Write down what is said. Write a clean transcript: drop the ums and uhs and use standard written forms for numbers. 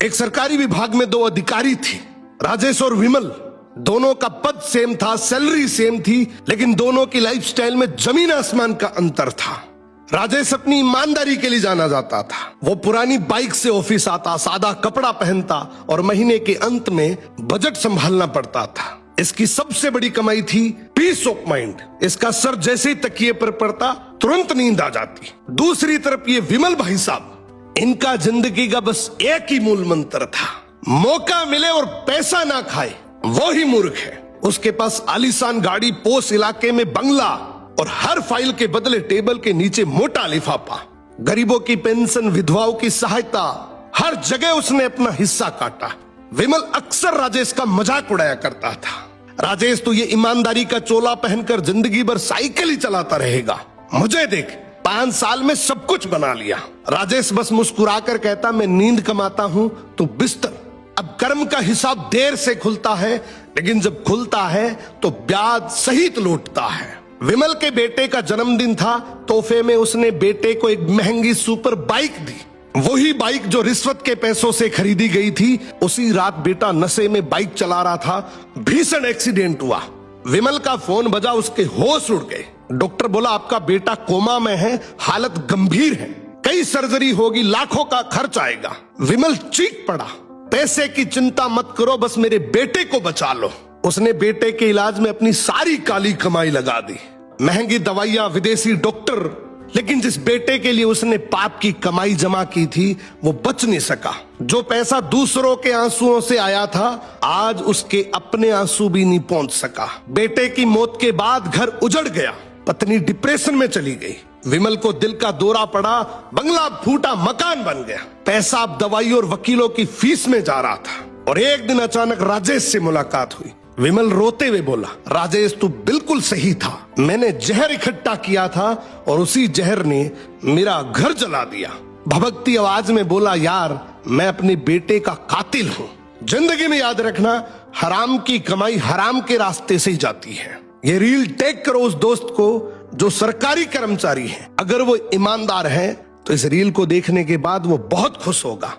एक सरकारी विभाग में 2 अधिकारी थे, राजेश और विमल। दोनों का पद सेम था, सैलरी सेम थी, लेकिन दोनों की लाइफस्टाइल में जमीन आसमान का अंतर था। राजेश अपनी ईमानदारी के लिए जाना जाता था। वो पुरानी बाइक से ऑफिस आता, सादा कपड़ा पहनता और महीने के अंत में बजट संभालना पड़ता था। इसकी सबसे बड़ी कमाई थी पीस ऑफ माइंड। इसका सर जैसे ही तकिए पर पड़ता तुरंत नींद आ जाती। दूसरी तरफ ये विमल भाई साहब, इनका जिंदगी का बस एक ही मूल मंत्र था, मौका मिले और पैसा ना खाए वो ही मूर्ख है। उसके पास आलीशान गाड़ी, पोस्ट इलाके में बंगला और हर फाइल के बदले टेबल के नीचे मोटा लिफाफा। गरीबों की पेंशन, विधवाओं की सहायता, हर जगह उसने अपना हिस्सा काटा। विमल अक्सर राजेश का मजाक उड़ाया करता था। राजेश तो ये ईमानदारी का चोला पहनकर जिंदगी भर साइकिल ही चलाता रहेगा, मुझे देख 5 साल में सब कुछ बना लिया। राजेश बस मुस्कुराकर कहता, मैं नींद कमाता हूं तो बिस्तर। अब कर्म का हिसाब देर से खुलता है, लेकिन जब खुलता है तो ब्याज सहित लौटता है। विमल के बेटे का जन्मदिन था, तोहफे में उसने बेटे को एक महंगी सुपर बाइक दी। वही बाइक जो रिश्वत के पैसों से खरीदी गई थी। उसी रात बेटा नशे में बाइक चला रहा था, भीषण एक्सीडेंट हुआ। विमल का फोन बजा, उसके होश उड़ गए। डॉक्टर बोला आपका बेटा कोमा में है, हालत गंभीर है, कई सर्जरी होगी, लाखों का खर्च आएगा। विमल चीख पड़ा, पैसे की चिंता मत करो, बस मेरे बेटे को बचा लो। उसने बेटे के इलाज में अपनी सारी काली कमाई लगा दी, महंगी दवाइयां, विदेशी डॉक्टर। लेकिन जिस बेटे के लिए उसने पाप की कमाई जमा की थी वो बच नहीं सका। जो पैसा दूसरों के आंसुओं से आया था, आज उसके अपने आंसू भी नहीं पहुंच सका। बेटे की मौत के बाद घर उजड़ गया, पत्नी डिप्रेशन में चली गई। विमल को दिल का दौरा पड़ा, बंगला फूटा, मकान बन गया। पैसा अब दवाई और वकीलों की फीस में जा रहा था। और एक दिन अचानक राजेश से मुलाकात हुई। विमल रोते हुए बोला, राजेश तू बिल्कुल सही था, मैंने जहर इकट्ठा किया था और उसी जहर ने मेरा घर जला दिया। भभकती आवाज में बोला, यार मैं अपने बेटे का कातिल हूं। जिंदगी में याद रखना, हराम की कमाई हराम के रास्ते से ही जाती है। ये रील टैग करो उस दोस्त को जो सरकारी कर्मचारी है। अगर वो ईमानदार है तो इस रील को देखने के बाद वो बहुत खुश होगा।